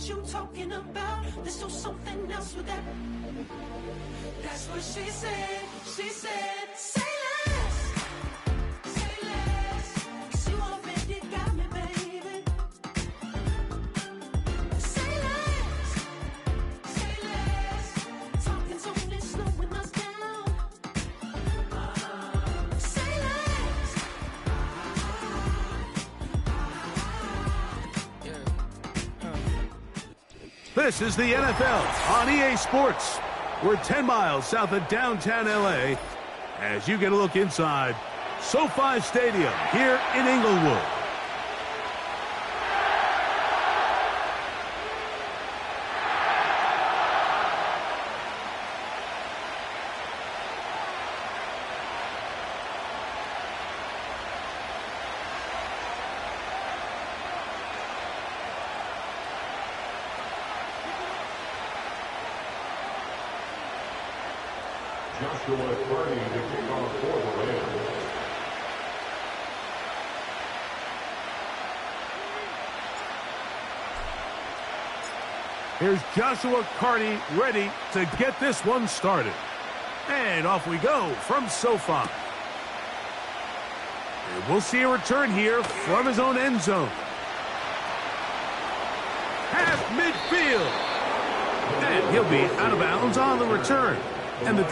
what you talking about. Let's do something else with that. That's what she said. She said, say less. Say less. 'Cause you already got me, baby. Say less. Say less. Talking's only slowing us down. Say less. This is the NFL on EA Sports. We're 10 miles south of downtown LA as you get a look inside SoFi Stadium here in Inglewood. Joshua Carney to kick off for the Rams. Here's Joshua Carney ready to get this one started. And off we go from SoFi. And we'll see a return here from his own end zone. Half midfield. And he'll be out of bounds on the return. And the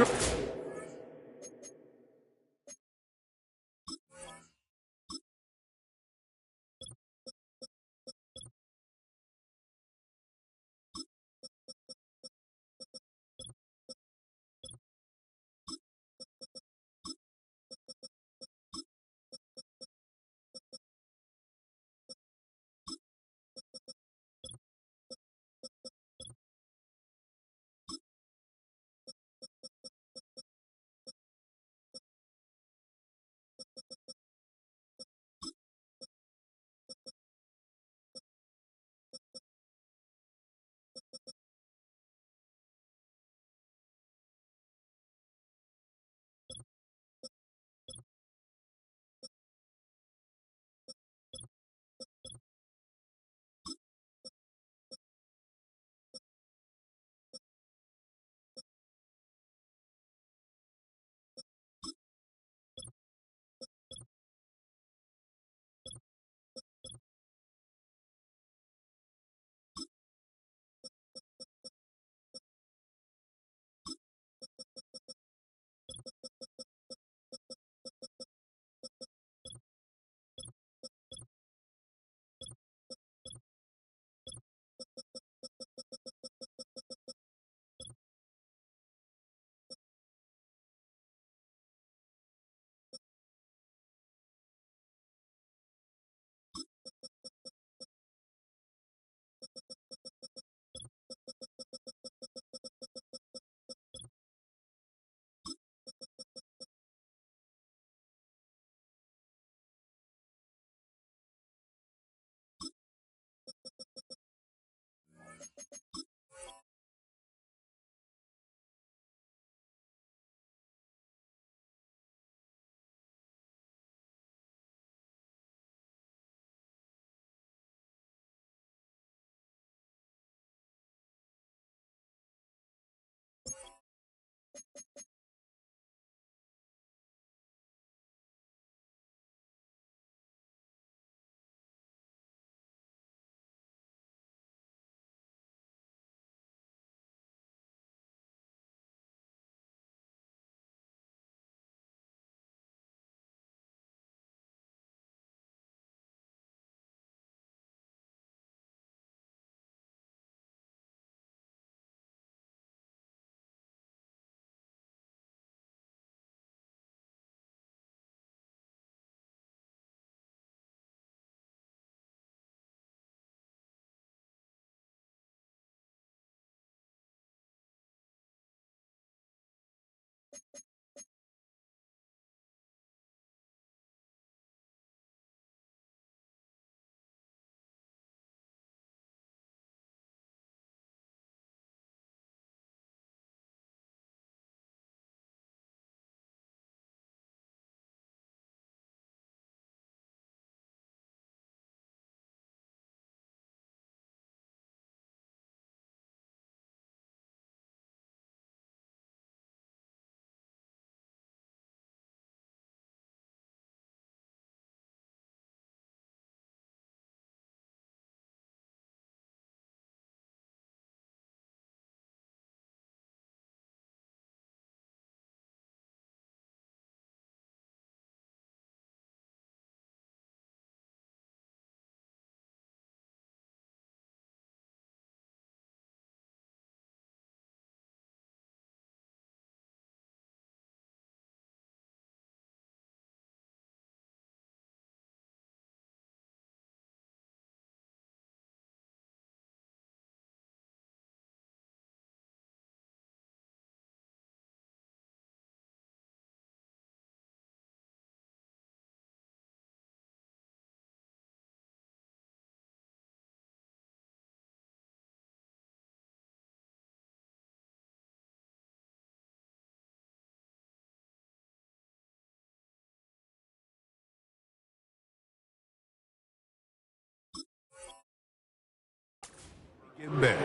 In bed.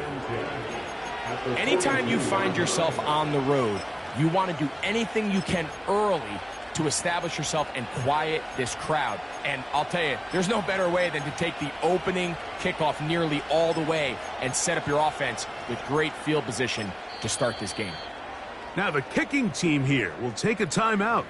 Anytime you find yourself on the road, you want to do anything you can early to establish yourself and quiet this crowd. And I'll tell you, there's no better way than to take the opening kickoff nearly all the way and set up your offense with great field position to start this game. Now the kicking team here will take a timeout.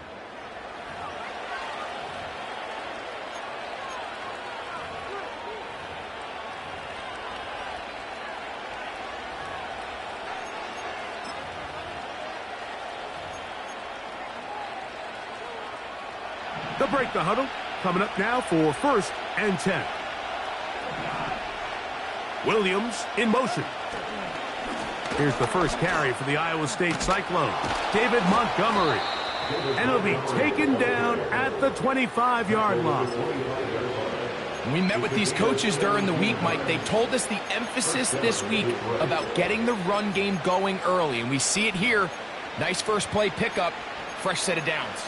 They'll break the huddle. Coming up now for 1st and 10. Williams in motion. Here's the first carry for the Iowa State Cyclone, David Montgomery. And he'll be taken down at the 25-yard line. We met with these coaches during the week, Mike. They told us the emphasis this week about getting the run game going early, and we see it here. Nice first play pickup, fresh set of downs.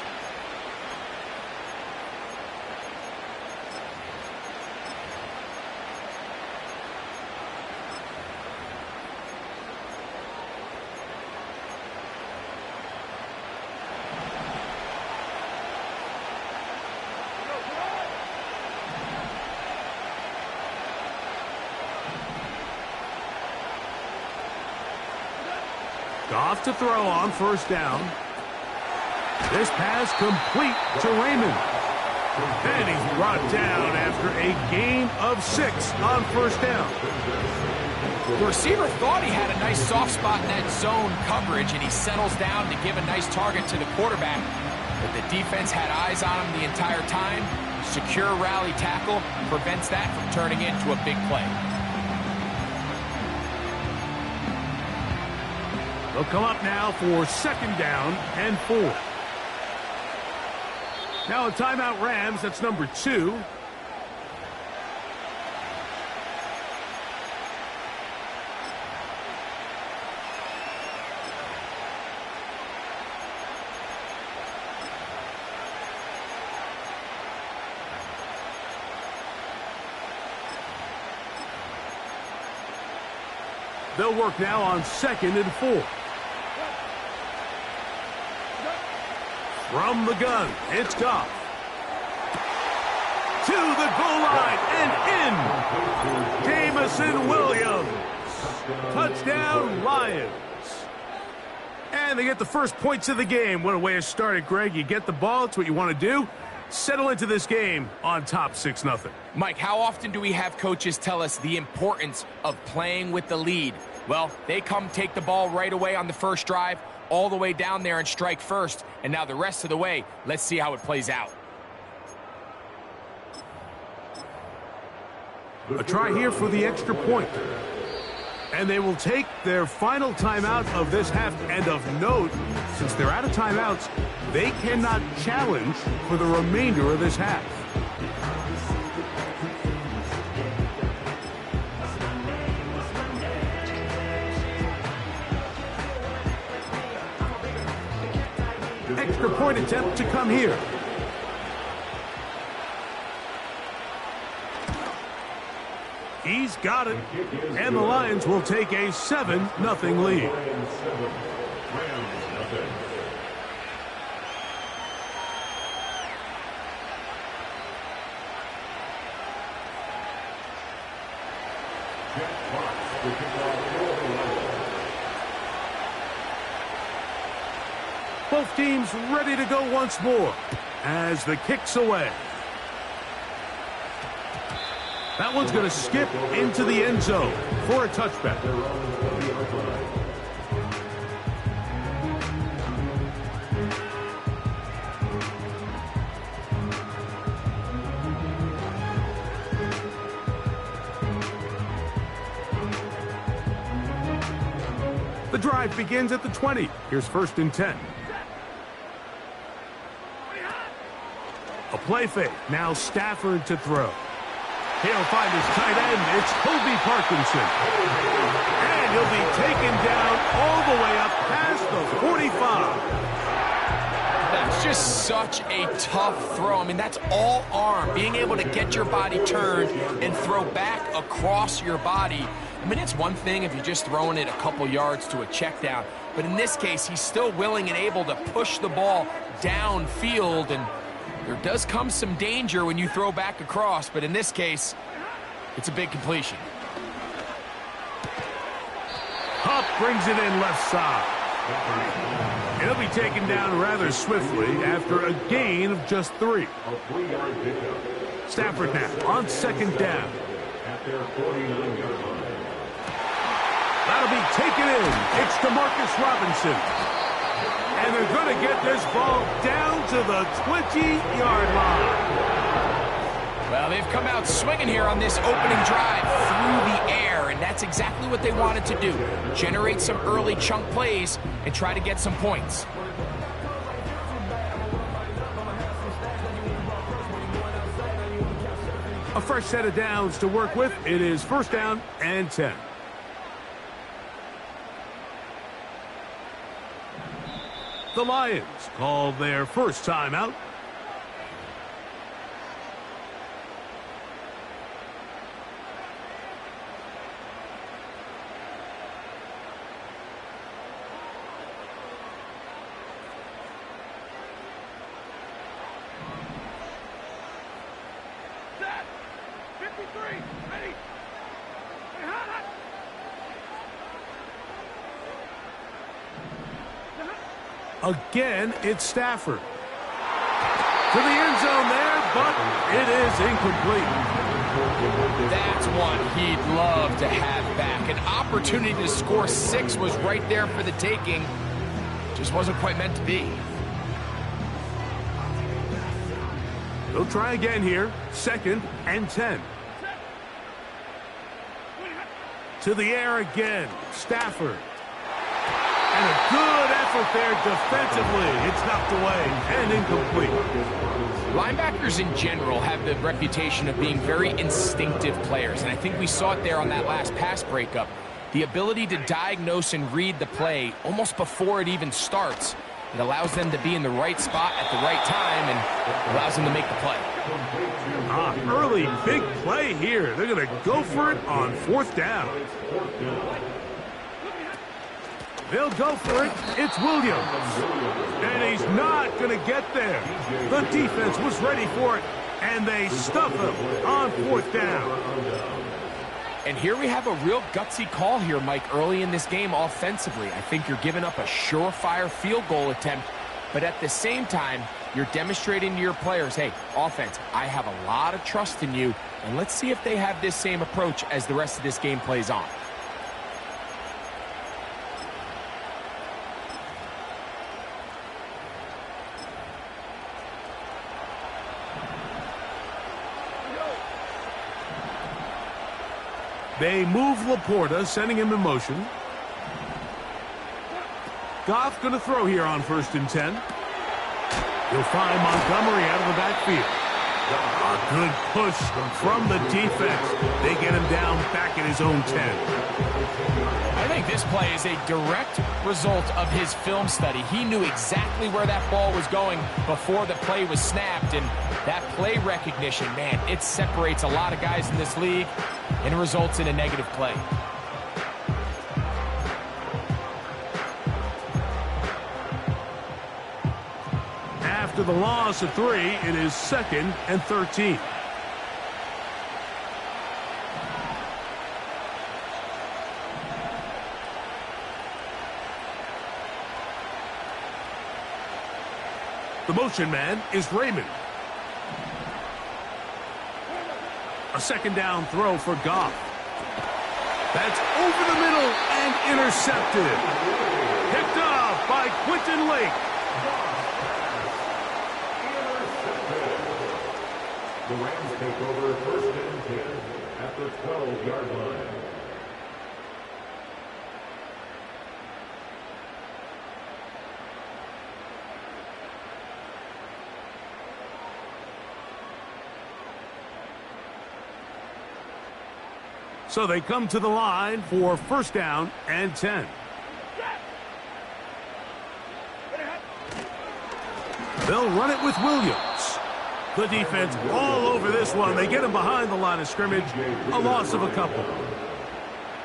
Goff to throw on 1st down. This pass complete to Raymond. And he's brought down after a gain of 6 on 1st down. The receiver thought he had a nice soft spot in that zone coverage, and he settles down to give a nice target to the quarterback. But the defense had eyes on him the entire time. Secure rally tackle prevents that from turning into a big play. They'll come up now for 2nd down and 4. Now a timeout Rams, that's number 2. They'll work now on 2nd and 4. From the gun, it's Goff. To the goal line and in. Jamison Williams. Touchdown, Lions. And they get the first points of the game. What a way to start it, Greg. You get the ball. It's what you want to do. Settle into this game on top 6-0. Mike, how often do we have coaches tell us the importance of playing with the lead? Well, they come take the ball right away on the first drive, all the way down there and strike first. And now the rest of the way, let's see how it plays out. A try here for the extra point. And they will take their final timeout of this half. And of note, since they're out of timeouts, they cannot challenge for the remainder of this half. Extra point attempt to come here. He's got it. And the Lions will take a 7-0 lead. Both teams ready to go once more as the kick's away. That one's going to skip into the end zone for a touchback. The drive begins at the 20. Here's 1st and 10. A play fake. Now Stafford to throw. He'll find his tight end. It's Kobe Parkinson. And he'll be taken down all the way up past the 45. That's just such a tough throw. I mean, that's all arm. Being able to get your body turned and throw back across your body. I mean, it's one thing if you're just throwing it a couple yards to a check down, but in this case, he's still willing and able to push the ball downfield, and there does come some danger when you throw back across, but in this case, it's a big completion. Hupp brings it in left side. He'll be taken down rather swiftly after a gain of just 3. Stafford now on second down. That'll be taken in. It's DeMarcus Robinson. And they're going to get this ball down to the 20-yard line. Well, they've come out swinging here on this opening drive through the air, and that's exactly what they wanted to do. Generate some early chunk plays and try to get some points. A fresh set of downs to work with. It is first down and 10. The Lions call their first timeout. Again, it's Stafford. To the end zone there, but it is incomplete. That's one he'd love to have back. An opportunity to score 6 was right there for the taking. Just wasn't quite meant to be. They'll try again here. Second and 10. To the air again. Stafford. And a good effort there defensively. It's knocked away and incomplete. Linebackers in general have the reputation of being very instinctive players, and I think we saw it there on that last pass breakup. The ability to diagnose and read the play almost before it even starts. It allows them to be in the right spot at the right time and allows them to make the play. Early big play here. They're going to go for it on fourth down. They'll go for it. It's Williams. And he's not going to get there. The defense was ready for it, and they stuff him on fourth down. And here we have a real gutsy call here, Mike, early in this game offensively. I think you're giving up a surefire field goal attempt, but at the same time, you're demonstrating to your players, hey, offense, I have a lot of trust in you, and let's see if they have this same approach as the rest of this game plays on. They move Laporta, sending him in motion. Goff going to throw here on first and 10. He'll find Montgomery out of the backfield. A good push from the defense. They get him down back at his own 10. I think this play is a direct result of his film study. He knew exactly where that ball was going before the play was snapped, and that play recognition, man, it separates a lot of guys in this league and results in a negative play. After the loss of 3, it is second and 13. The motion man is Raymond. A second down throw for Goff. That's over the middle and intercepted. Picked off by Quentin Lake. The Rams take over first and 10 at the 12-yard line. So they come to the line for first down and 10. They'll run it with Williams. The defense all over this one. They get him behind the line of scrimmage. A loss of a couple.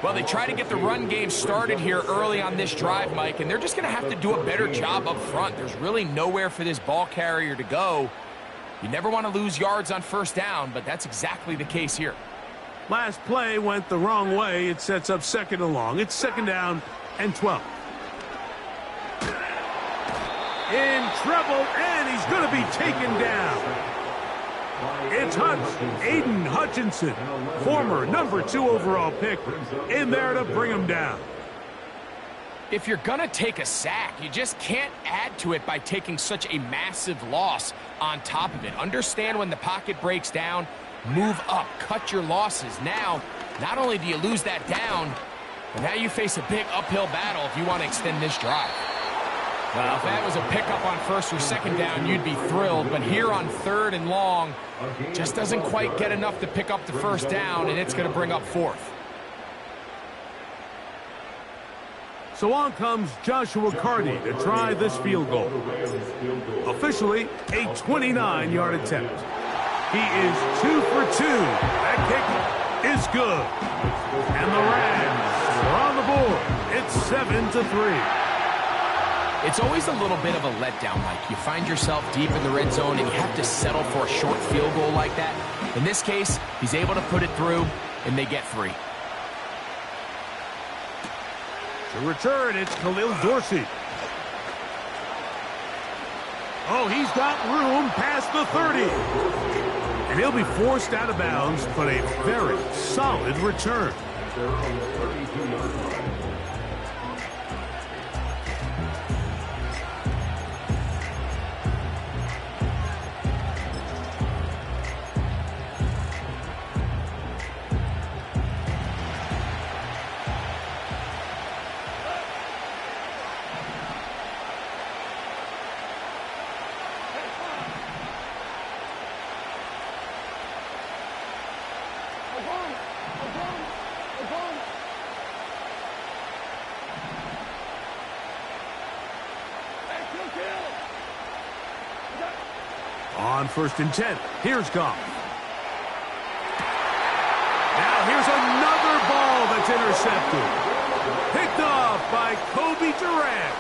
Well, they try to get the run game started here early on this drive, Mike, and they're just going to have to do a better job up front. There's really nowhere for this ball carrier to go. You never want to lose yards on first down, but that's exactly the case here. Last play went the wrong way. It sets up second and long. It's second down and 12. In trouble, and he's going to be taken down. It's Aiden Hutchinson, former number 2 overall pick, in there to bring him down. If you're going to take a sack, you just can't add to it by taking such a massive loss on top of it. Understand when the pocket breaks down, move up, cut your losses. Now, not only do you lose that down, but now you face a big uphill battle if you want to extend this drive. Well, if that was a pickup on first or second down, you'd be thrilled. But here on third and long, just doesn't quite get enough to pick up the first down, and it's going to bring up fourth. So on comes Joshua Carty to try this field goal. Officially, a 29-yard attempt. He is 2 for 2. That kick is good. And the Rams are on the board. It's 7-3. It's always a little bit of a letdown, Mike. You find yourself deep in the red zone, and you have to settle for a short field goal like that. In this case, he's able to put it through, and they get 3. To return, it's Khalil Dorsey. Oh, he's got room past the 30. And he'll be forced out of bounds, but a very solid return. On 1st and 10, here's Goff. Now here's another ball that's intercepted. Picked off by Kobe Durant.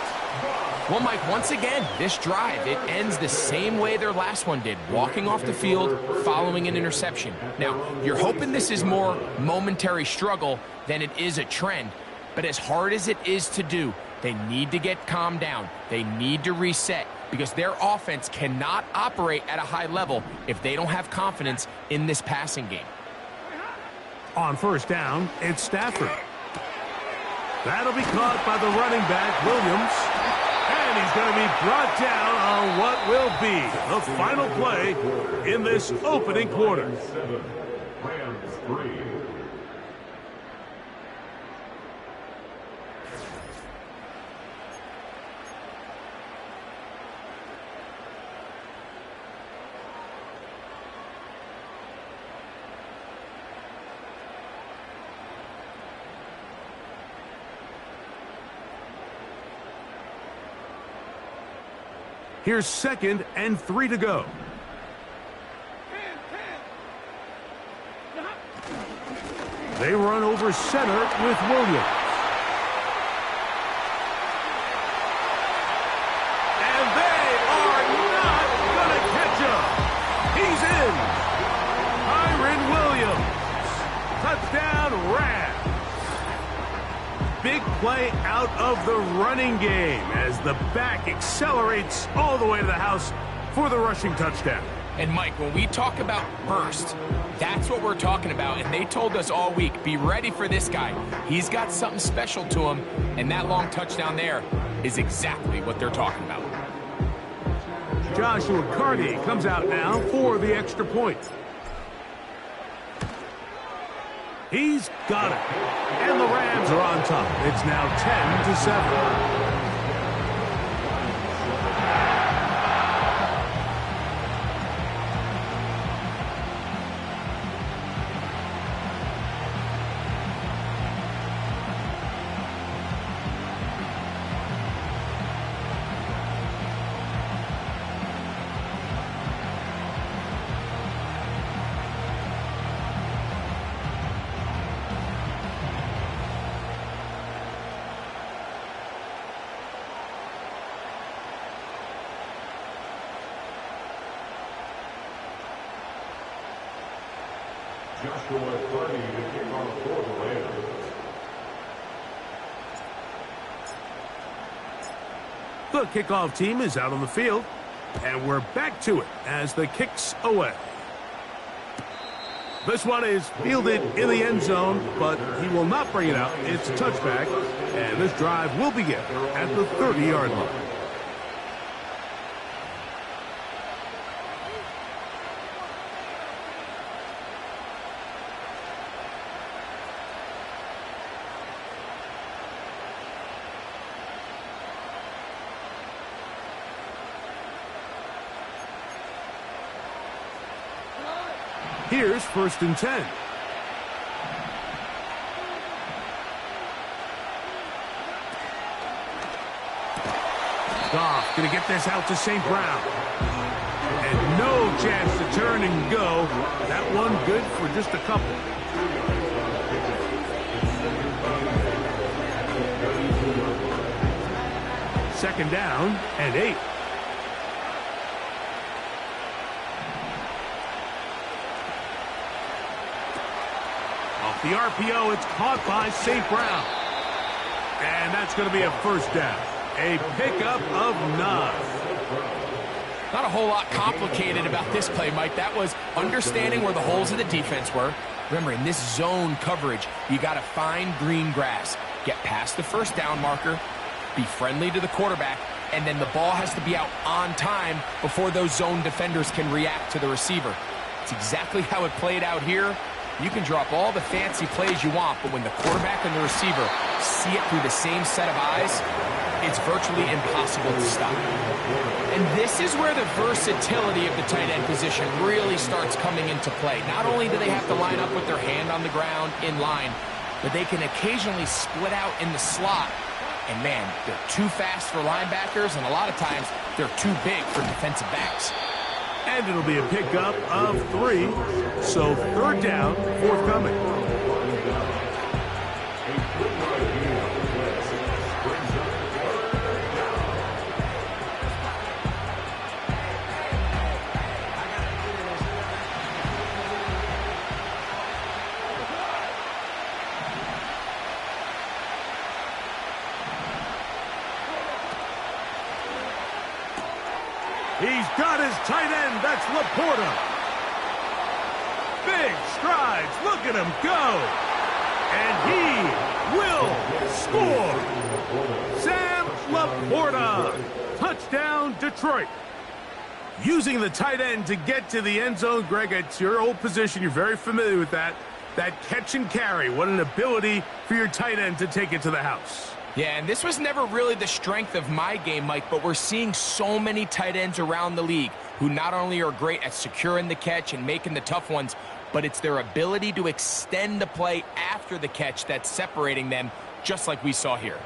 Well, Mike, once again, this drive, it ends the same way their last one did, walking off the field, following an interception. Now, you're hoping this is more momentary struggle than it is a trend, but as hard as it is to do, they need to get calmed down. They need to reset, because their offense cannot operate at a high level if they don't have confidence in this passing game. On 1st down, it's Stafford. That'll be caught by the running back, Williams. And he's going to be brought down on what will be the final play in this opening quarter. Rams 3. Here's 2nd and 3 to go. They run over center with Williams. And they are not going to catch him. He's in. Kyren Williams. Touchdown, Rams. Big play out of the running game as the back accelerates all the way to the house for the rushing touchdown. And, Mike, when we talk about burst, that's what we're talking about. And they told us all week, be ready for this guy. He's got something special to him, and that long touchdown there is exactly what they're talking about. Joshua Carty comes out now for the extra point. He's got it. And the Rams are on top. It's now 10-7. Joshua Purdy to kick off for the Rams. The kickoff team is out on the field, and we're back to it as the kick's away. This one is fielded in the end zone, but he will not bring it out. It's a touchback, and this drive will begin at the 30-yard line. Here's 1st and 10. Goff going to get this out to St. Brown. And no chance to turn and go. That one good for just a couple. Second down and 8. The RPO, it's caught by St. Brown. And that's going to be a first down. A pickup of 9. Not a whole lot complicated about this play, Mike. That was understanding where the holes of the defense were. Remember, in this zone coverage, you got to find green grass. Get past the first down marker, be friendly to the quarterback, and then the ball has to be out on time before those zone defenders can react to the receiver. It's exactly how it played out here. You can drop all the fancy plays you want, but when the quarterback and the receiver see it through the same set of eyes, it's virtually impossible to stop. And this is where the versatility of the tight end position really starts coming into play. Not only do they have to line up with their hand on the ground in line, but they can occasionally split out in the slot. And man, they're too fast for linebackers, and a lot of times they're too big for defensive backs. And it'll be a pickup of 3. So 3rd down, forthcoming. He's got his tight end. That's Laporta. Big strides. Look at him go. And he will score. Sam Laporta. Touchdown, Detroit. Using the tight end to get to the end zone, Greg, it's your old position. You're very familiar with that. That catch and carry. What an ability for your tight end to take it to the house. Yeah, and this was never really the strength of my game, Mike, but we're seeing so many tight ends around the league who not only are great at securing the catch and making the tough ones, but it's their ability to extend the play after the catch that's separating them, just like we saw here.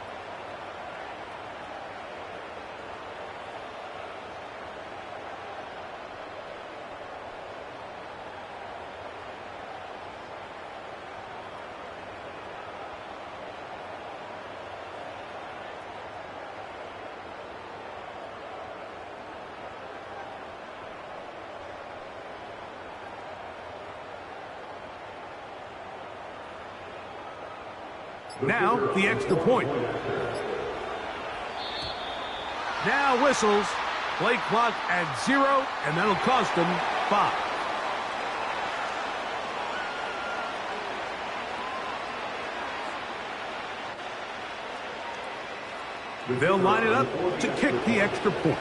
Now, the extra point. Now whistles. Play clock at 0, and that'll cost them 5. They'll line it up to kick the extra point.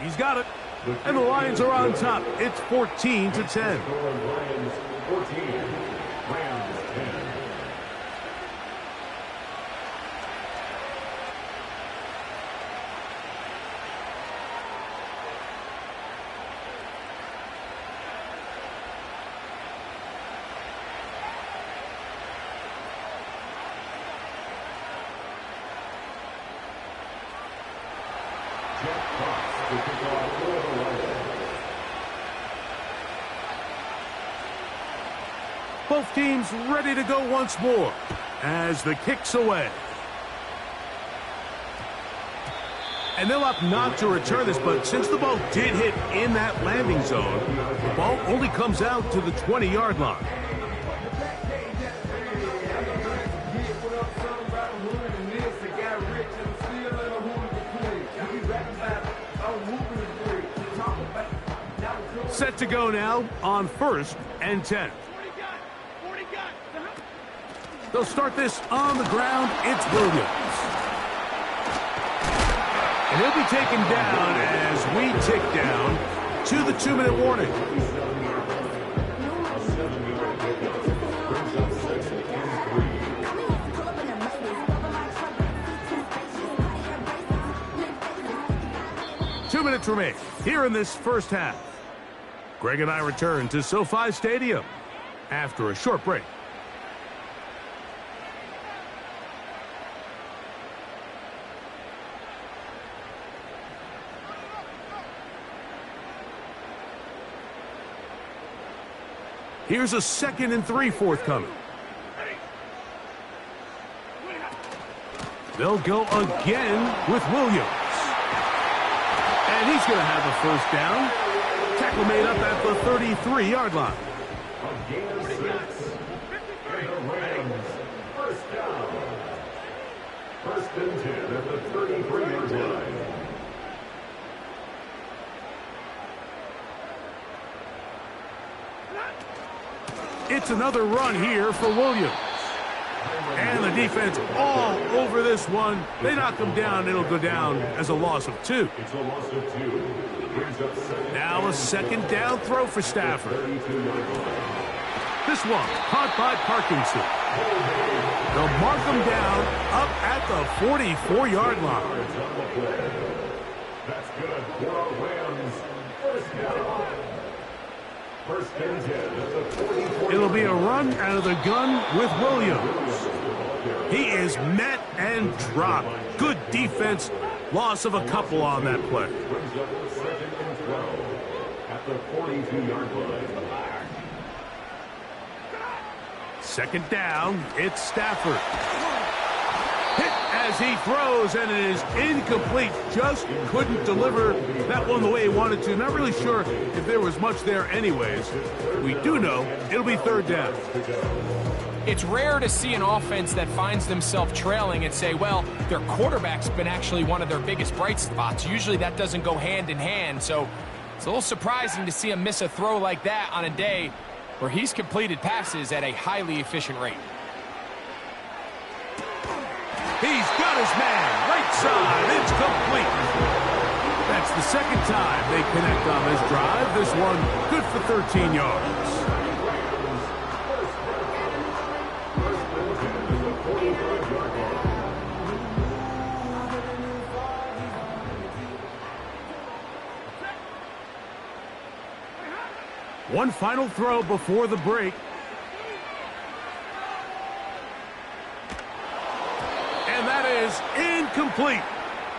He's got it. And the Lions are on top. It's 14-10. Lions 14, Rams 10. Both teams ready to go once more as the kick's away. And they'll opt not to return this, but since the ball did hit in that landing zone, the ball only comes out to the 20-yard line. Set to go now on 1st and 10. They'll start this on the ground. It's Williams. And he'll be taken down as we tick down to the 2-minute warning. Two minutes remain here in this first half. Greg and I return to SoFi Stadium after a short break. Here's a 2nd and 3 forthcoming. They'll go again with Williams. And he's going to have a first down. Tackle made up at the 33-yard line. A gain of 6. And the Rams, first down. 1st and 10 at the 33-yard line. It's another run here for Williams. And the defense all over this one. They knock him down. It'll go down as a loss of 2. It's a loss of 2. Now a 2nd down throw for Stafford. This one caught by Parkinson. They'll mark him down up at the 44-yard line. That's good for our Rams. First down. 1st and 10 at the 44. It'll be a run out of the gun with Williams. He is met and dropped. Good defense. Loss of a couple on that play. Brings up 2nd and 12 at the 42-yard line. 2nd down, it's Stafford. Hit as he throws, and it is incomplete. Just couldn't deliver that one the way he wanted to. Not really sure if there was much there anyways. We do know it'll be 3rd down. It's rare to see an offense that finds themselves trailing and say, well, their quarterback's been actually one of their biggest bright spots. Usually that doesn't go hand in hand, so it's a little surprising to see him miss a throw like that on a day where he's completed passes at a highly efficient rate. He's got his man, right side, it's complete. That's the 2nd time they connect on this drive. This one good for 13 yards. One final throw before the break. And that is incomplete.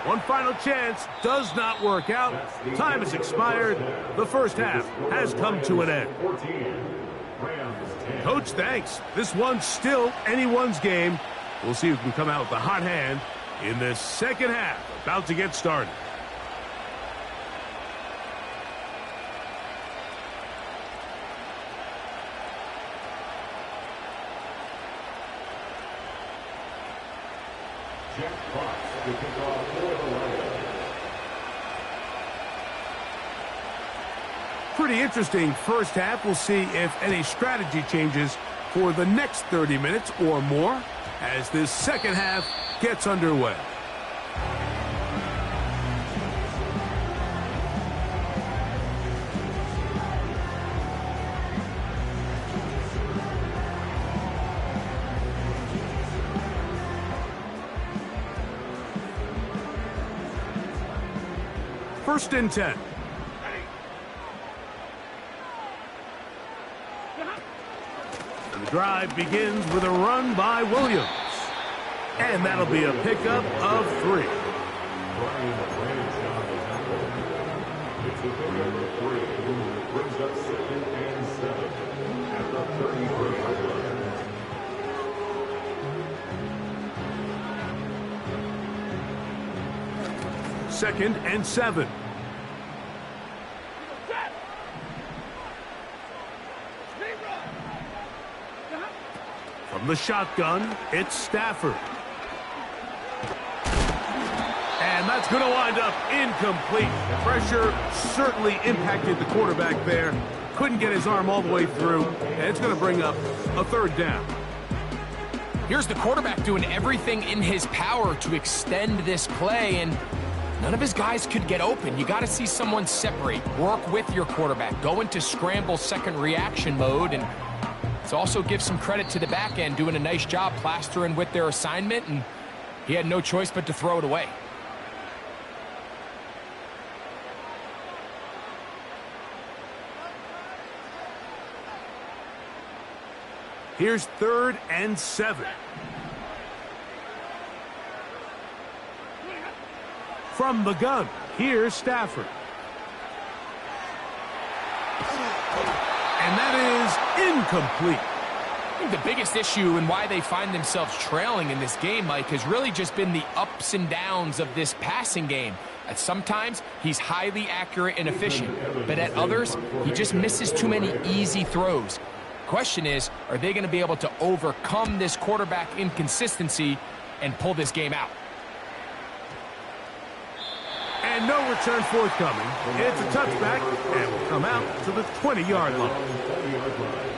One final chance does not work out. Time has expired. The first half has come to an end. Coach, thanks. This one's still anyone's game. We'll see who can come out with the hot hand in this second half. About to get started. Pretty interesting first half. We'll see if any strategy changes for the next 30 minutes or more as this second half gets underway. First and 10. And the drive begins with a run by Williams. And that'll be a pickup of 3. 2nd and 7. From the shotgun, it's Stafford. And that's going to wind up incomplete. Pressure certainly impacted the quarterback there. Couldn't get his arm all the way through. And it's going to bring up a 3rd down. Here's the quarterback doing everything in his power to extend this play, and none of his guys could get open. You got to see someone separate, work with your quarterback, go into scramble second reaction mode, and let's also give some credit to the back end doing a nice job plastering with their assignment, and he had no choice but to throw it away. Here's 3rd and 7. From the gun, here's Stafford. And that is incomplete. I think the biggest issue and why they find themselves trailing in this game, Mike, has really just been the ups and downs of this passing game. At sometimes, he's highly accurate and efficient, but at others, he just misses too many easy throws. Question is, are they going to be able to overcome this quarterback inconsistency and pull this game out? And no return forthcoming. It's a touchback and will come out to the 20-yard line.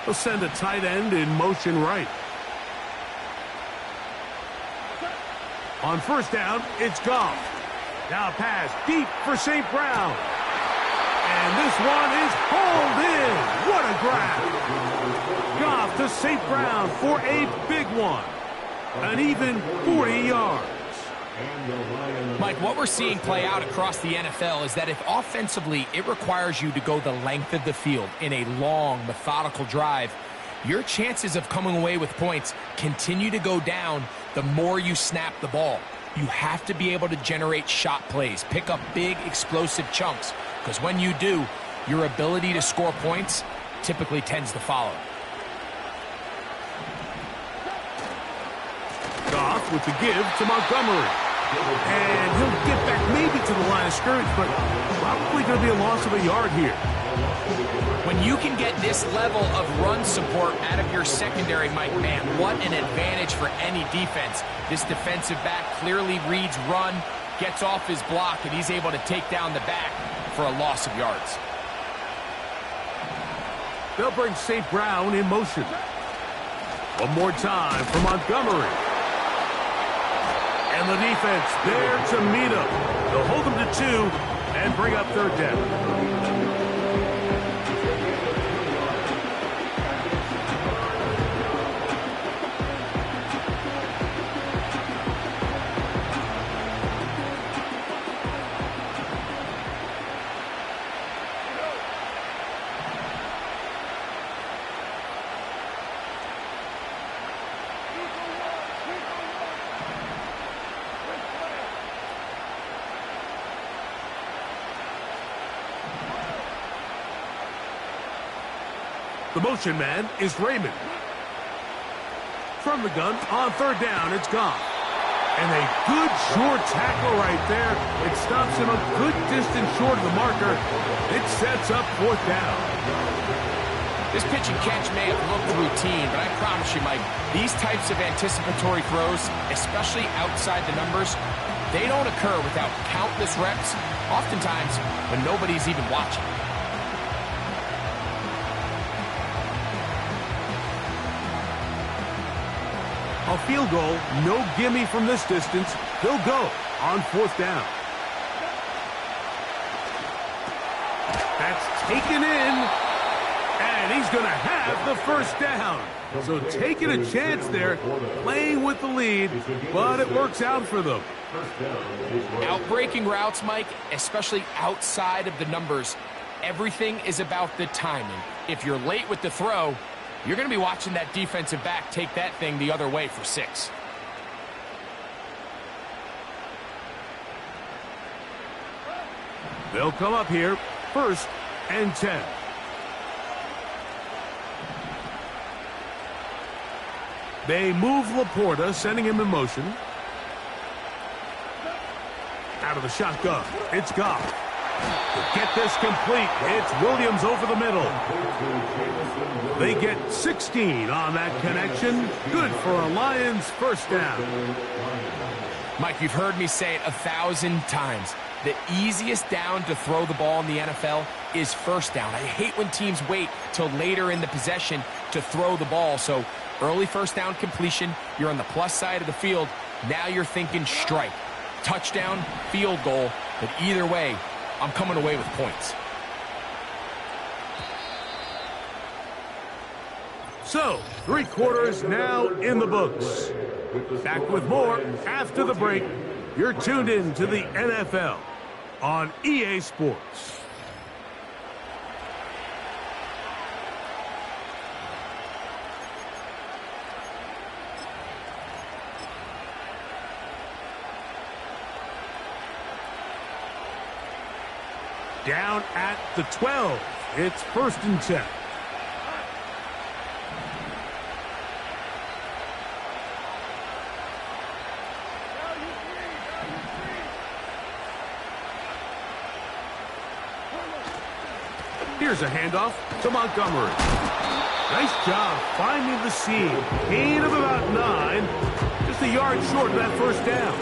They'll send a tight end in motion right. On 1st down, it's Goff. Now pass deep for St. Brown. And this one is hauled in. What a grab. Goff to St. Brown for a big one. An even 40 yards. Mike, what we're seeing play out across the NFL is that if offensively it requires you to go the length of the field in a long, methodical drive, your chances of coming away with points continue to go down the more you snap the ball. You have to be able to generate shot plays, pick up big, explosive chunks, because when you do, your ability to score points typically tends to follow. Goff with the give to Montgomery. And he'll get back maybe to the line of scrimmage, but probably going to be a loss of a yard here. When you can get this level of run support out of your secondary, Mike, man, what an advantage for any defense. This defensive back clearly reads run, gets off his block, and he's able to take down the back for a loss of yards. They'll bring St. Brown in motion. One more time for Montgomery. And the defense there to meet him. They'll hold him to 2 and bring up 3rd down. The motion man is Raymond. From the gun, on 3rd down, it's Goff. And a good short tackle right there. It stops him a good distance short of the marker. It sets up 4th down. This pitch and catch may have looked routine, but I promise you, Mike, these types of anticipatory throws, especially outside the numbers, they don't occur without countless reps, oftentimes when nobody's even watching. A field goal, no gimme from this distance. They'll go on 4th down. That's taken in, and he's going to have the 1st down. So taking a chance there, playing with the lead, but it works out for them. Outbreaking routes, Mike, especially outside of the numbers, Everything is about the timing. If you're late with the throw, you're going to be watching that defensive back take that thing the other way for 6. They'll come up here, 1st and 10. They move Laporta, sending him in motion. Out of the shotgun, it's Goff. To get this complete, it's Williams over the middle. They get 16 on that connection. Good for a Lions first down. Mike, you've heard me say it 1,000 times. The easiest down to throw the ball in the NFL is first down. I hate when teams wait till later in the possession to throw the ball. So early first down completion, you're on the plus side of the field. Now you're thinking strike, touchdown, field goal. But either way, I'm coming away with points. So, 3 quarters now in the books. Back with more after the break. You're tuned in to the NFL on EA Sports. Down at the 12. It's 1st and 10. Here's a handoff to Montgomery. Nice job finding the seam. Gain of about 9. Just a yard short of that first down.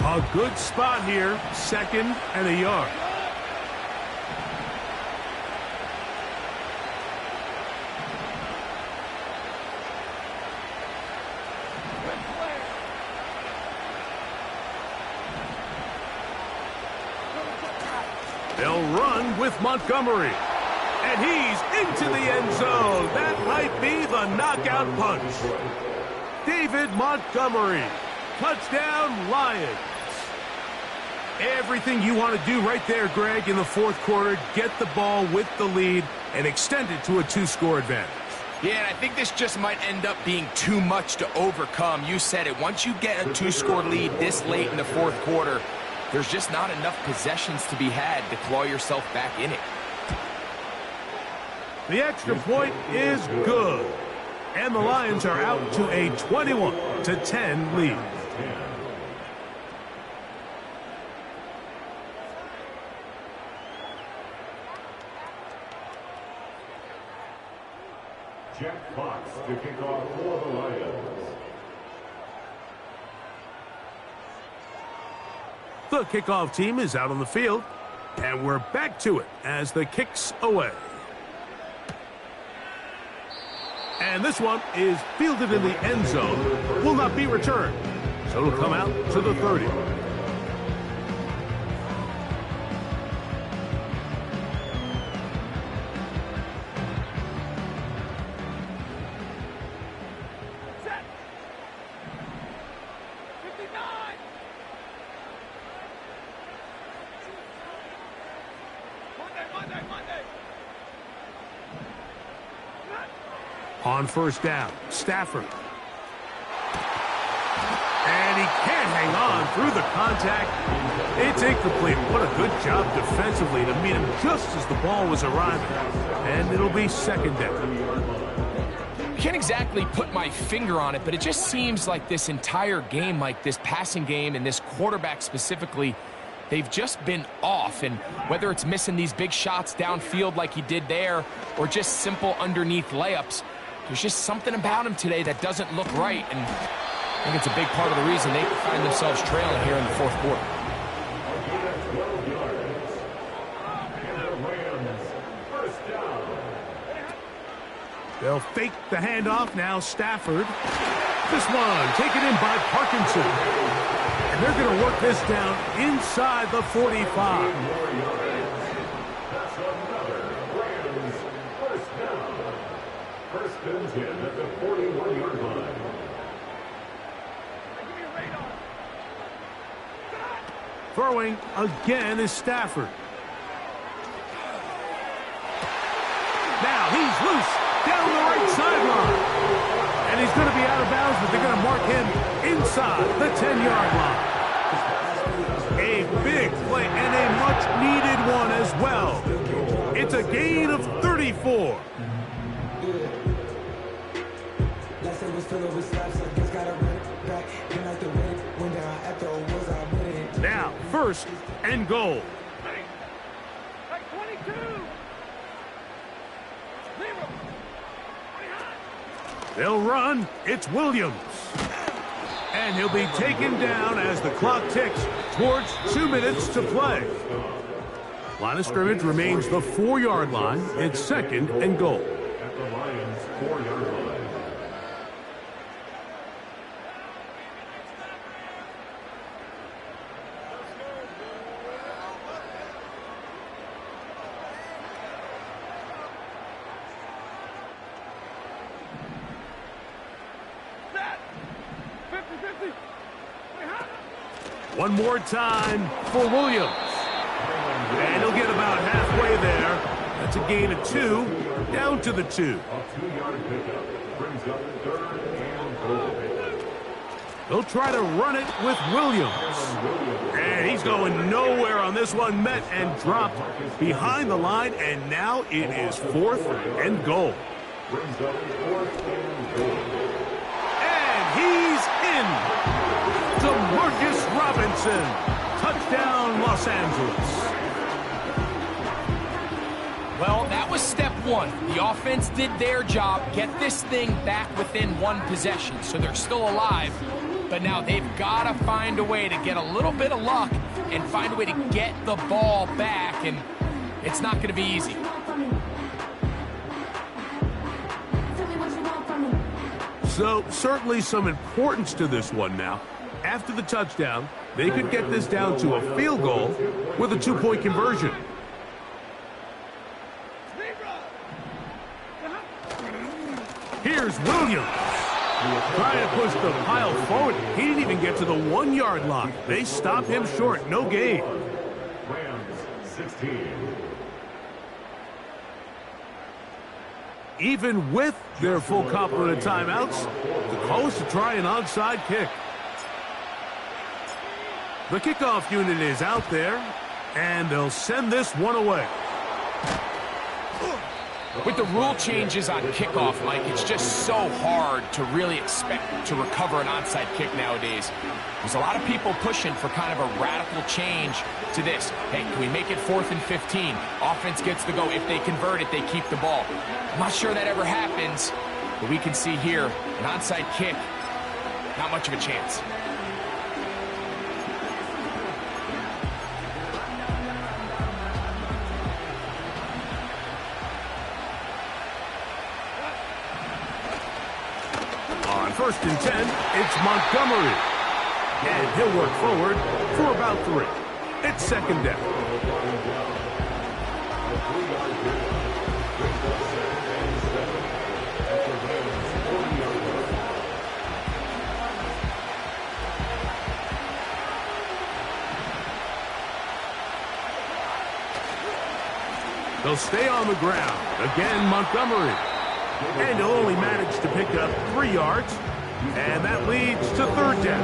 A good spot here. 2nd and a yard. They'll run with Montgomery. And he's into the end zone. That might be the knockout punch. David Montgomery. Touchdown, Lions. Everything you want to do right there, Greg, in the 4th quarter. Get the ball with the lead and extend it to a 2-score advantage. Yeah, and I think this just might end up being too much to overcome. You said it. Once you get a 2-score lead this late in the 4th quarter, there's just not enough possessions to be had to claw yourself back in it. The extra point is good. And the Lions are out to a 21-10 lead. Jack Fox to kick off for the Lions. The kickoff team is out on the field, and we're back to it as the kick's away. And this one is fielded in the end zone, will not be returned, so it'll come out to the 30. On first down, Stafford. And he can't hang on through the contact. It's incomplete. What a good job defensively to meet him just as the ball was arriving. And it'll be 2nd down. I can't exactly put my finger on it, but it just seems like this entire game, like this passing game and this quarterback specifically, they've just been off. And whether it's missing these big shots downfield like he did there or just simple underneath layups, there's just something about him today that doesn't look right, and I think it's a big part of the reason they find themselves trailing here in the 4th quarter. They'll fake the handoff now, Stafford. This one taken in by Parkinson. And they're going to work this down inside the 45. First and 10 at the 41-yard line. Throwing again is Stafford. Now he's loose down the right sideline. And he's going to be out of bounds, but they're going to mark him inside the 10-yard line. A big play and a much-needed one as well. It's a gain of 34. Now, first and goal. They'll run. It's Williams. And he'll be taken down as the clock ticks towards 2 minutes to play. Line of scrimmage remains the 4-yard line. It's second and goal. At the Lions' 4-yard line. One more time for Williams. And he'll get about halfway there. That's a gain of 2, down to the 2. A 2-yard pickup brings up third and goal. They'll try to run it with Williams. And he's going nowhere on this one. Met and dropped behind the line. And now it is 4th and goal. Brings up 4th and goal. And he's in. DeMarcus Robinson. Touchdown, Los Angeles. Well, that was step one. The offense did their job, get this thing back within 1 possession, so they're still alive. But now they've got to find a way to get a little bit of luck and find a way to get the ball back, and it's not going to be easy. So, certainly some importance to this one now. After the touchdown, they could get this down to a field goal with a 2-point conversion. Here's Williams. Trying to push the pile forward. He didn't even get to the 1-yard line. They stop him short. No gain. Rams 16. Even with their full complement of timeouts, the call is to try an onside kick. The kickoff unit is out there, and they'll send this one away. With the rule changes on kickoff, Mike, it's just so hard to really expect to recover an onside kick nowadays. There's a lot of people pushing for kind of a radical change to this. Hey, can we make it 4th and 15? Offense gets the go. If they convert it, they keep the ball. I'm not sure that ever happens, but we can see here, an onside kick, not much of a chance. First and 10, it's Montgomery. And he'll work forward for about 3. It's second down. They'll stay on the ground. Again, Montgomery. And he'll only manage to pick up 3 yards. And that leads to third down.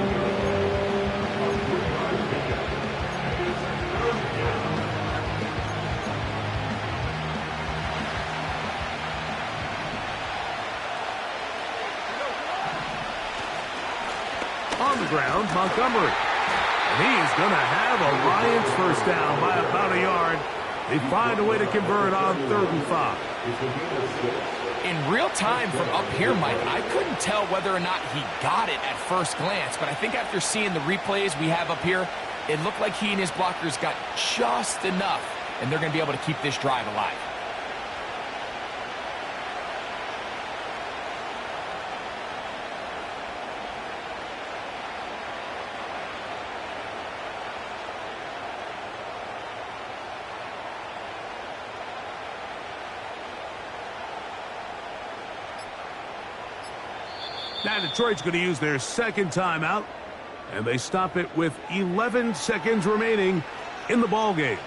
On the ground, Montgomery. And he is going to have a Lions first down by about a yard. They find a way to convert on 3rd and 5. In real time from up here, Mike, I couldn't tell whether or not he got it at first glance, but I think after seeing the replays we have up here, it looked like he and his blockers got just enough, and they're going to be able to keep this drive alive. Now Detroit's going to use their second timeout, and they stop it with 11 seconds remaining in the ball game.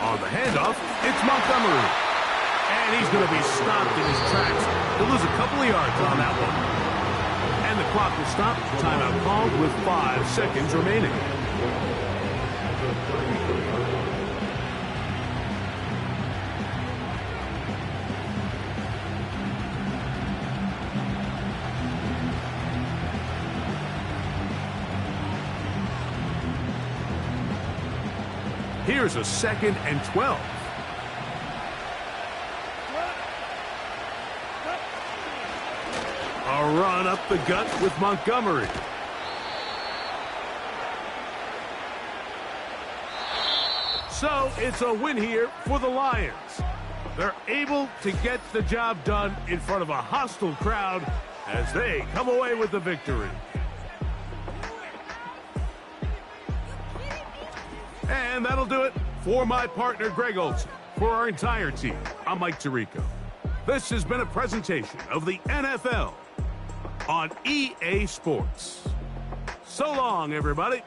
On the handoff, it's Montgomery. And he's going to be stopped in his tracks. He'll lose a couple of yards on that one. And the clock will stop. Timeout called with 5 seconds remaining. Here's a 2nd and 12. A run up the gut with Montgomery. So it's a win here for the Lions. They're able to get the job done in front of a hostile crowd as they come away with the victory. And that'll do it for my partner, Greg Olson. For our entire team, I'm Mike Tirico. This has been a presentation of the NFL on EA Sports. So long, everybody.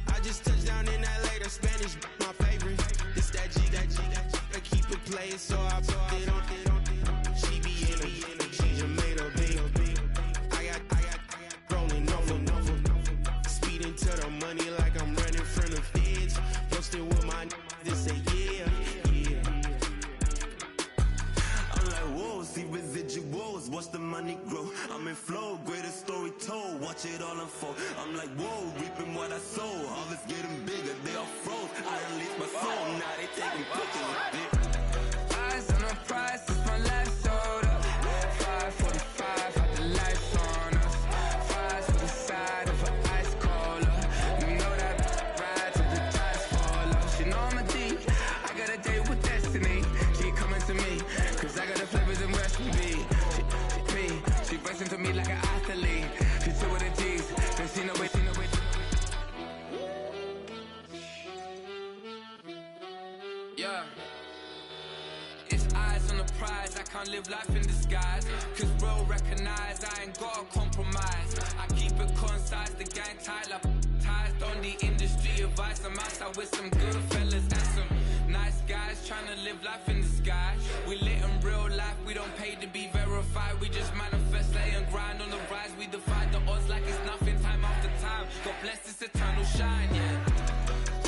I just touched down in LA, the Spanish, my favorite. This that G, I keep it playing, so I put it on. She be in it, she just made a beat. I got rolling over, speeding to the money like I'm running from the feds. Posted with my this say yeah. I'm like, whoa, see residuals, watch the money grow. I'm in flow, greatest story told, watch it all unfold. I'm like, whoa, reaping what I sow. Harvest getting bigger, they all froze. I unleashed my soul, now they taking pictures. Eyes on the prize, it's my life sold up. 545, had the lights on us. Fries for the side of an ice cola. You know that ride till the tides fall off. She know I'm a D, I got a date with destiny. She coming to me, cause I got the flavors and recipe. She racing to me like an athlete. She two with the G's, then she know it. Yeah. It's eyes on the prize, I can't live life in disguise. Cause bro recognize I ain't gotta compromise. I keep it concise, the gang tight like ties on the industry advice. I'm outside with some good fellas and some nice guys trying to live life in disguise. We lit in real life, we don't pay to be verified. We just manifest, lay and grind on the rise. We defy the odds like it's nothing, time after time. God bless this eternal shine, yeah.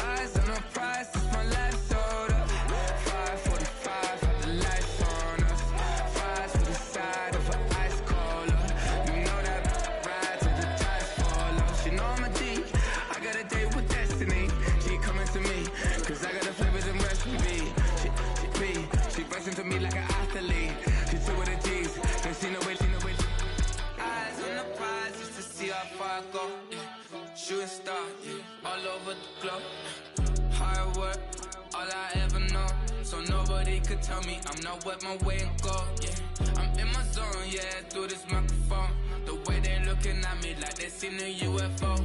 Eyes on the prize, it's my life sold up. 545, had the lights on us. Fries for the side of an ice cola. You know that ride till the tides fall off. She know I'm a D, I got a date with destiny. She coming to me, cause I got the flavors and recipe. She all over the globe. Hard work, all I ever know. So nobody could tell me I'm not what my way and go. Yeah, I'm in my zone, yeah, through this microphone. The way they looking at me like they seen a UFO.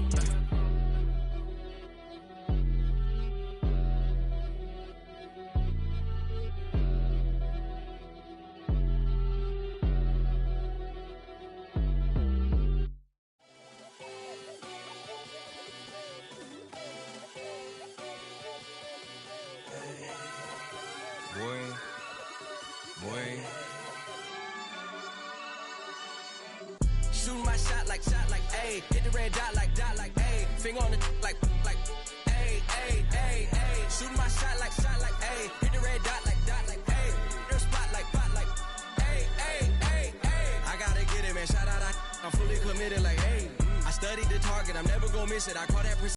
Shooting my shot like, ayy. Hit the red dot like, ayy. Finger on the like, ayy, ayy, ayy, ayy. Shooting my shot like, ayy. Hit the red dot like, ayy. Their spot like, ayy, ayy, ayy, ayy. I gotta get it, man. Shout out, I'm fully committed like, hey. I studied the target, I'm never gonna miss it. I call that